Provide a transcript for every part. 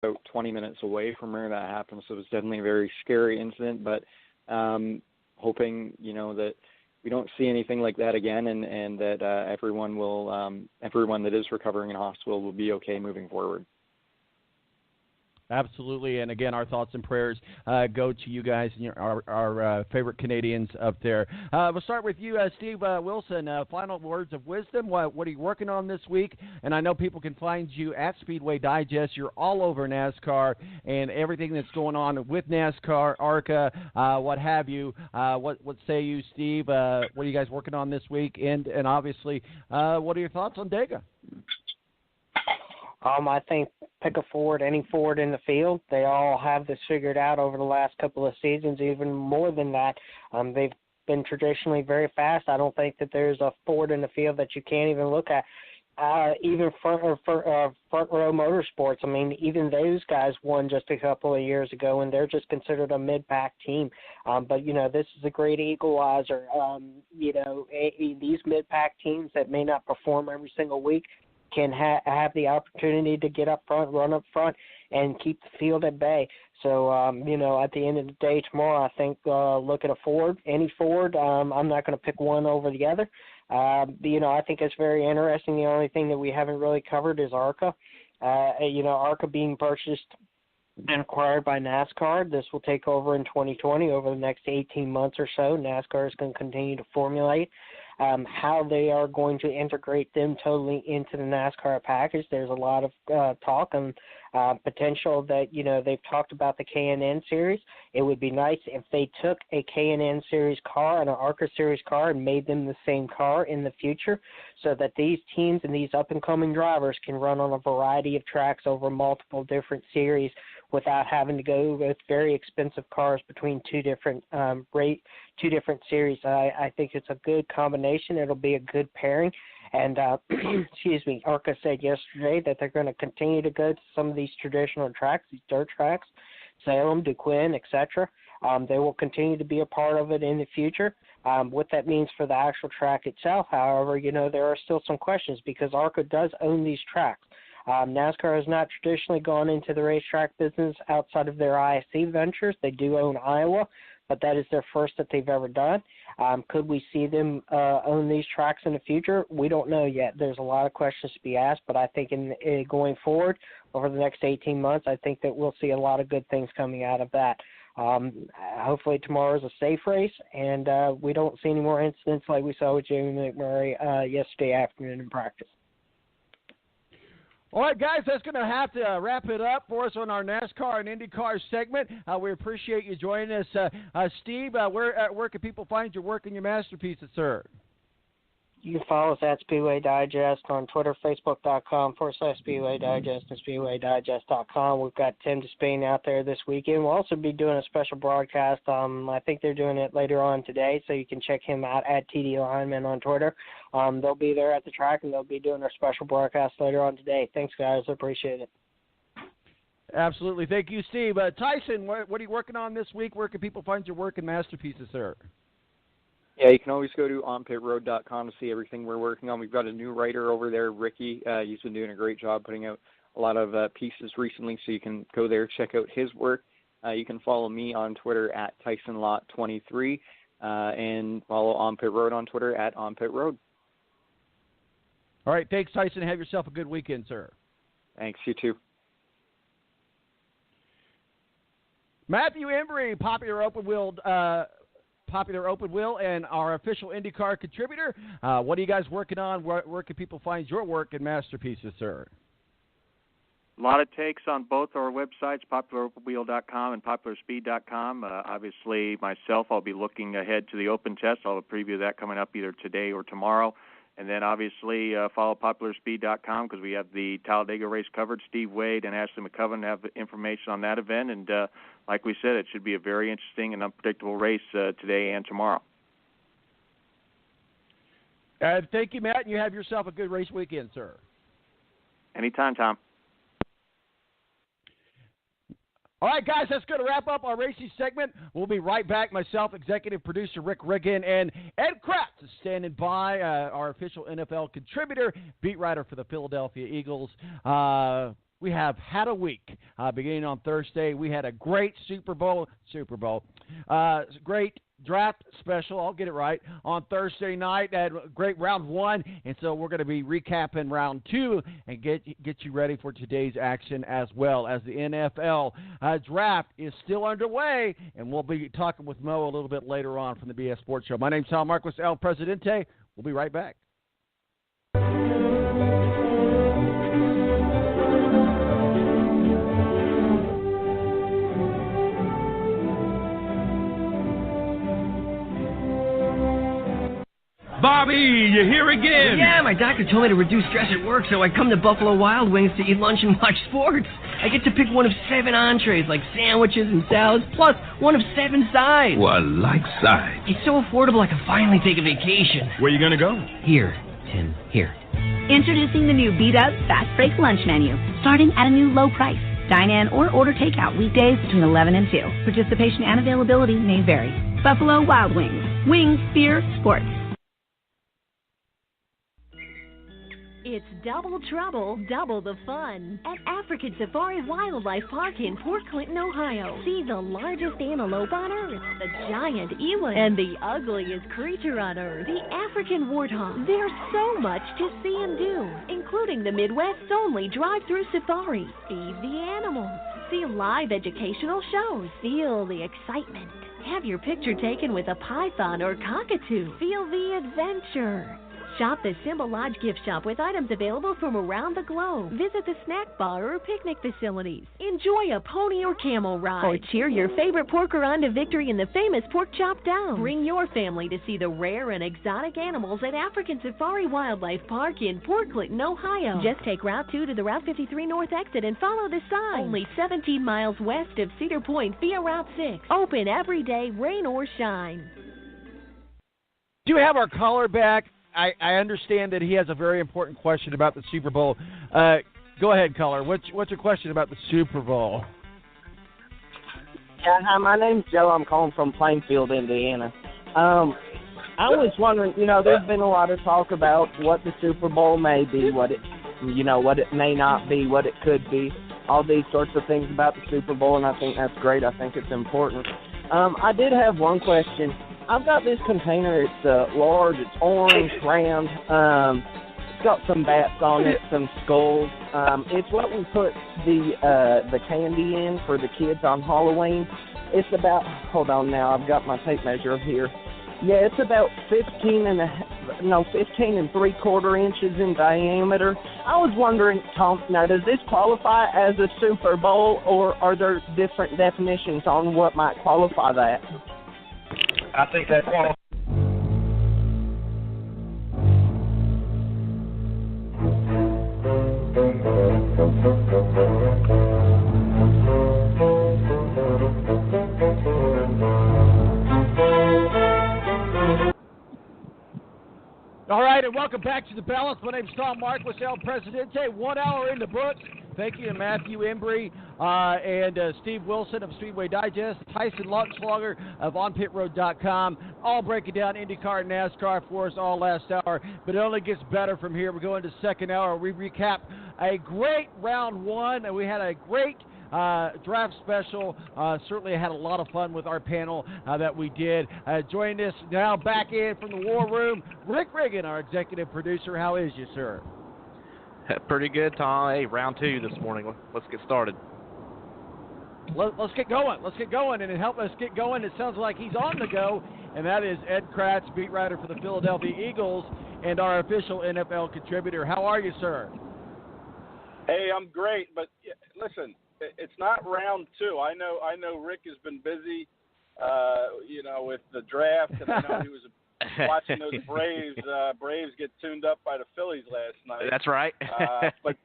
about 20 minutes away from where that happened, so it was definitely a very scary incident, but hoping, that we don't see anything like that again, and that everyone that is recovering in hospital will be okay moving forward. Absolutely, and again, our thoughts and prayers go to you guys and our favorite Canadians up there. We'll start with you, Steve Wilson. Final words of wisdom. What are you working on this week? And I know people can find you at Speedway Digest. You're all over NASCAR and everything that's going on with NASCAR, ARCA, what have you. What say you, Steve? What are you guys working on this week? And obviously, what are your thoughts on DEGA? I think pick a Ford, any Ford in the field. They all have this figured out over the last couple of seasons, even more than that. They've been traditionally very fast. I don't think that there's a Ford in the field that you can't even look at. Even front row motorsports. I mean, even those guys won just a couple of years ago, and they're just considered a mid-pack team. But this is a great equalizer. These mid-pack teams that may not perform every single week can have the opportunity to get up front, run up front, and keep the field at bay. So, at the end of the day tomorrow, I think look at a Ford, any Ford. I'm not going to pick one over the other. I think it's very interesting. The only thing that we haven't really covered is ARCA. ARCA being purchased and acquired by NASCAR. This will take over in 2020. Over the next 18 months or so, NASCAR is going to continue to formulate how they are going to integrate them totally into the NASCAR package. There's a lot of talk and potential that, they've talked about the K&N series. It would be nice if they took a K&N series car and an ARCA series car and made them the same car in the future so that these teams and these up-and-coming drivers can run on a variety of tracks over multiple different series without having to go with very expensive cars between two different series. I think it's a good combination. It'll be a good pairing. And, ARCA said yesterday that they're going to continue to go to some of these traditional tracks, these dirt tracks, Salem, DeQuin, etc. They will continue to be a part of it in the future. What that means for the actual track itself, however, there are still some questions because ARCA does own these tracks. NASCAR has not traditionally gone into the racetrack business outside of their ISC ventures. They do own Iowa, but that is their first that they've ever done. Could we see them own these tracks in the future? We don't know yet. There's a lot of questions to be asked, but I think in going forward over the next 18 months, I think that we'll see a lot of good things coming out of that. Hopefully tomorrow is a safe race, and we don't see any more incidents like we saw with Jamie McMurray yesterday afternoon in practice. All right, guys, that's going to have to wrap it up for us on our NASCAR and Indy Car segment. We appreciate you joining us. Steve, where can people find your work and your masterpieces, sir? You can follow us at Speedway Digest on Twitter, Facebook.com/Speedway Digest and SpeedwayDigest.com. We've got Tim Despayne out there this weekend. We'll also be doing a special broadcast. I think they're doing it later on today, so you can check him out at TD Lineman on Twitter. They'll be there at the track, and they'll be doing our special broadcast later on today. Thanks, guys. I appreciate it. Absolutely. Thank you, Steve. Tyson, what are you working on this week? Where can people find your work and masterpieces, sir? Yeah, you can always go to onpitroad.com to see everything we're working on. We've got a new writer over there, Ricky. He's been doing a great job putting out a lot of pieces recently, so you can go there, check out his work. You can follow me on Twitter at TysonLot23 and follow On Pit Road on Twitter at On Pit Road. All right, thanks, Tyson. Have yourself a good weekend, sir. Thanks, you too. Matthew Embry, popular open wheel and our official IndyCar contributor. What are you guys working on? Where can people find your work and masterpieces, sir? A lot of takes on both our websites, popularopenwheel.com and popularspeed.com. Obviously, myself, I'll be looking ahead to the open test. I'll have a preview of that coming up either today or tomorrow. And then, obviously, follow popularspeed.com because we have the Talladega race covered. Steve Wade and Ashley McCoven have information on that event. And like we said, it should be a very interesting and unpredictable race today and tomorrow. Thank you, Matt, and you have yourself a good race weekend, sir. Anytime, Tom. All right, guys, that's going to wrap up our racing segment. We'll be right back. Myself, executive producer Rick-Riggin, and Ed Kratz is standing by, our official NFL contributor, beat writer for the Philadelphia Eagles. we have had a week. Beginning on Thursday, we had a great Super Bowl, great draft special. I'll get it right. On Thursday night, had a great round 1, and so we're going to be recapping round 2 and get you ready for today's action as well, as the NFL draft is still underway, and we'll be talking with Mo a little bit later on from the BS Sports Show. My name's tom-marquis, El Presidente. We'll be right back. Bobby, you here again? Yeah, my doctor told me to reduce stress at work, so I come to Buffalo Wild Wings to eat lunch and watch sports. I get to pick one of 7 entrees, like sandwiches and salads, plus one of 7 sides. Well, I like sides. It's so affordable I can finally take a vacation. Where you gonna go? Here, Tim, here. Introducing the new beat-up Fast Break lunch menu, starting at a new low price. Dine in or order takeout weekdays between 11 and 2. Participation and availability may vary. Buffalo Wild Wings. Wings, beer, sports. It's double trouble, double the fun at African Safari Wildlife Park in Port Clinton, Ohio. See the largest antelope on Earth, the giant eland, and the ugliest creature on Earth, the African warthog. There's so much to see and do, including the Midwest's only drive-through safari. Feed the animals, see live educational shows, feel the excitement. Have your picture taken with a python or cockatoo. Feel the adventure. Shop the Simba Lodge gift shop with items available from around the globe. Visit the snack bar or picnic facilities. Enjoy a pony or camel ride. Or cheer your favorite porker on to victory in the famous Pork Chop Down. Bring your family to see the rare and exotic animals at African Safari Wildlife Park in Port Clinton, Ohio. Just take Route 2 to the Route 53 North exit and follow the sign. Only 17 miles west of Cedar Point via Route 6. Open every day, rain or shine. Do we have our caller back? I understand that he has a very important question about the Super Bowl. Go ahead, caller. What's your question about the Super Bowl? Yeah, hi, my name's Joe. I'm calling from Plainfield, Indiana. I was wondering, there's been a lot of talk about what the Super Bowl may be, what it may not be, what it could be, all these sorts of things about the Super Bowl, and I think that's great. I think it's important. I did have one question. I've got this container. It's large. It's orange, round. It's got some bats on it, some skulls. It's what we put the candy in for the kids on Halloween. It's about, hold on now, I've got my tape measure here. Yeah, it's about 15 3/4 inches in diameter. I was wondering, Tom, now does this qualify as a Super Bowl, or are there different definitions on what might qualify that? I think that's one. All right, and welcome back to The Balance. My name's tom-marquis, El Presidente. 1 hour in the books. Thank you to Matthew Embry and Steve Wilson of Speedway Digest, Tyson Lutschlager of onpitroad.com, all breaking down Indy Car and NASCAR for us all last hour. But it only gets better from here. We're going to second hour. We recap a great round 1, and we had a great draft special. Certainly had a lot of fun with our panel that we did. Joining us now back in from the war room, Rick-Riggin, our executive producer. How is you, sir? Pretty good, Tom. Hey, round 2 this morning. Let's get started. Let's get going. Let's get going. And to help us get going, it sounds like he's on the go, and that is Ed Kratz, beat writer for the Philadelphia Eagles and our official NFL contributor. How are you, sir? Hey, I'm great. But listen, it's not round 2. I know Rick has been busy, with the draft, and I know he was watching those Braves get tuned up by the Phillies last night. That's right. But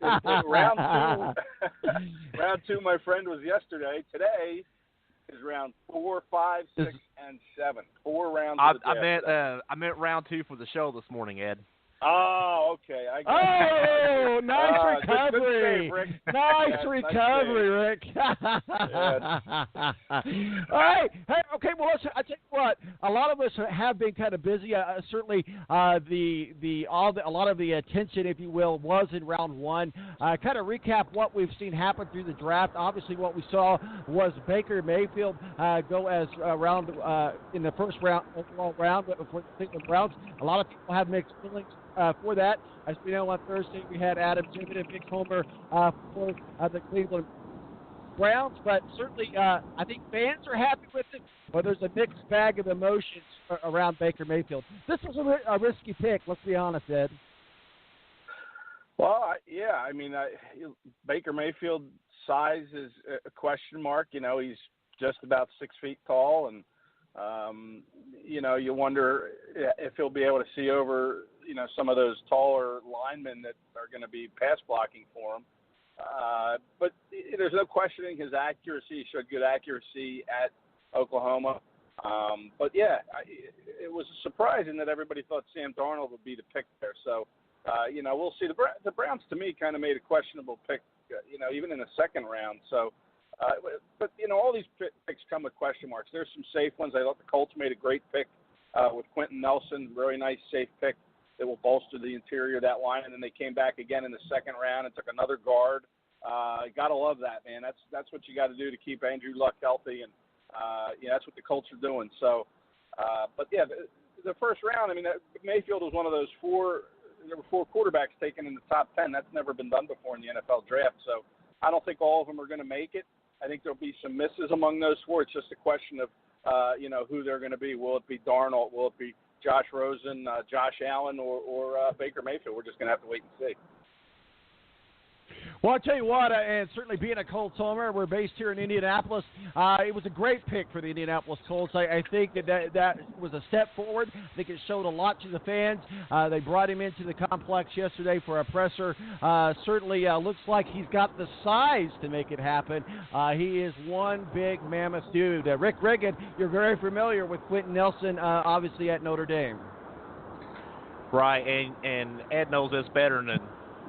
round 2, my friend, was yesterday. Today is round 4, 5, 6, and 7. 4 rounds. I meant round 2 for the show this morning, Ed. Oh, okay. I got Oh, nice recovery. Good save, Rick. Nice recovery, Rick. All right. Hey, okay. Well, I tell you what. A lot of us have been kind of busy. Certainly, a lot of the attention, if you will, was in round one. Kind of recap what we've seen happen through the draft. Obviously, what we saw was Baker Mayfield go as round in the first round, overall round for the Cleveland Browns. A lot of people have mixed feelings for that. As we know, on Thursday we had Adam Tibbett and Big Homer for the Cleveland Browns, but certainly I think fans are happy with it, but there's a mixed bag of emotions around Baker Mayfield. This was a risky pick, let's be honest, Ed. Well, I mean, Baker Mayfield's size is a question mark. You know, he's just about 6 feet tall, and you know, you wonder if he'll be able to see over, you know, some of those taller linemen that are going to be pass blocking for him. But there's no questioning his accuracy. He showed good accuracy at Oklahoma. But yeah, it was surprising that everybody thought Sam Darnold would be the pick there. So, you know, we'll see. The Browns, to me, kind of made a questionable pick, you know, even in the second round. So, but, you know, all these picks come with question marks. There's some safe ones. I thought the Colts made a great pick with Quentin Nelson, very nice, safe pick that will bolster the interior of that line. And then they came back again in the second round and took another guard. Got to love that, man. That's what you got to do to keep Andrew Luck healthy. And, yeah, that's what the Colts are doing. So, but, yeah, the first round, I mean, Mayfield was one of those there were four quarterbacks taken in the top 10. That's never been done before in the NFL draft. So I don't think all of them are going to make it. I think there'll be some misses among those four. It's just a question of, you know, who they're going to be. Will it be Darnold? Will it be Josh Rosen, Josh Allen, or Baker Mayfield? We're just going to have to wait and see. Well, I'll tell you what, and certainly being a Colts homer, we're based here in Indianapolis. It was a great pick for the Indianapolis Colts. I think that was a step forward. I think it showed a lot to the fans. They brought him into the complex yesterday for a presser. Certainly looks like he's got the size to make it happen. He is one big mammoth dude. Rick-riggin, you're very familiar with Quentin Nelson, obviously at Notre Dame. Right, and Ed knows this better than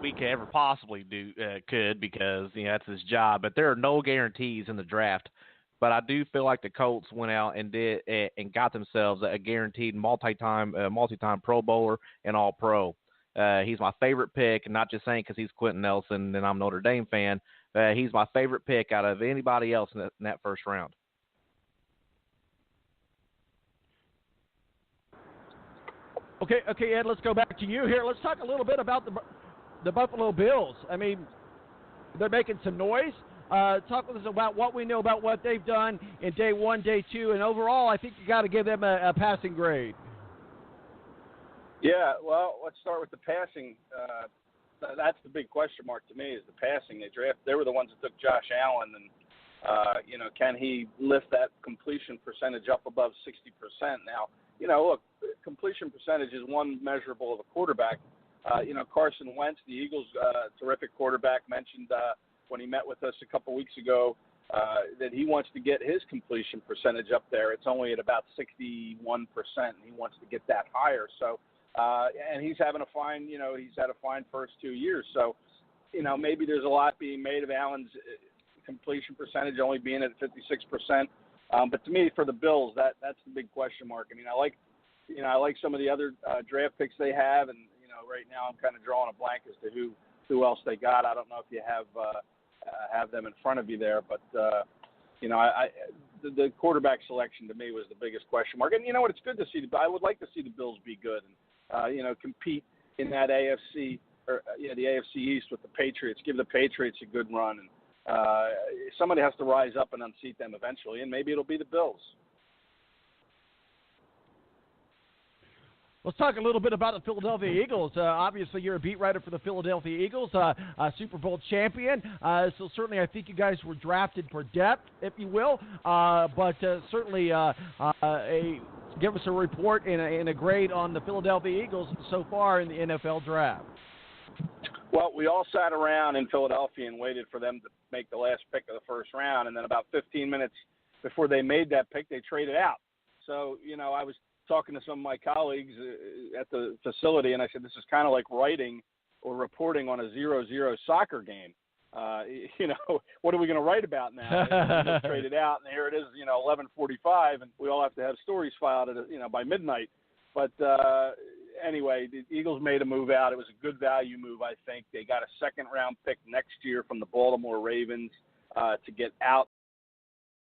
we could ever possibly could, because, you know, that's his job. But there are no guarantees in the draft. But I do feel like the Colts went out and got themselves a guaranteed multi-time Pro Bowler and All-Pro. He's my favorite pick, and not just saying because he's Quentin Nelson and I'm a Notre Dame fan. He's my favorite pick out of anybody else in that first round. Okay, Ed, let's go back to you here. Let's talk a little bit about the Buffalo Bills. I mean, they're making some noise. Talk with us about what we know about what they've done in day one, day two, and overall, I think you got to give them a passing grade. Yeah, well, let's start with the passing. That's the big question mark to me, is the passing. They were the ones that took Josh Allen, and you know, can he lift that completion percentage up above 60%? Now, you know, look, completion percentage is one measurable of a quarterback. You know, Carson Wentz, the Eagles' terrific quarterback, mentioned when he met with us a couple weeks ago that he wants to get his completion percentage up there. It's only at about 61%, and he wants to get that higher. So, and he's having he's had a fine first 2 years. So, you know, maybe there's a lot being made of Allen's completion percentage only being at 56%. But to me, for the Bills, that's the big question mark. I mean, I like some of the other draft picks they have, and you know, right now I'm kind of drawing a blank as to who else they got. I don't know if you have them in front of you there, but you know, the quarterback selection to me was the biggest question mark. And you know what? It's good to see. I would like to see the Bills be good and you know, compete in that AFC or the AFC East with the Patriots. Give the Patriots a good run, and somebody has to rise up and unseat them eventually, and maybe it'll be the Bills. Let's talk a little bit about the Philadelphia Eagles. Obviously, you're a beat writer for the Philadelphia Eagles, a Super Bowl champion. So certainly I think you guys were drafted for depth, if you will. But certainly give us a report and a grade on the Philadelphia Eagles so far in the NFL draft. Well, we all sat around in Philadelphia and waited for them to make the last pick of the first round. And then about 15 minutes before they made that pick, they traded out. So, you know, I was talking to some of my colleagues at the facility, and I said, this is kind of like writing or reporting on a 0-0 soccer game. What are we going to write about now? We get traded out, and here it is, 11:45, and we all have to have stories filed at, by midnight. But anyway, the Eagles made a move out. It was a good value move, I think. They got a second-round pick next year from the Baltimore Ravens to get out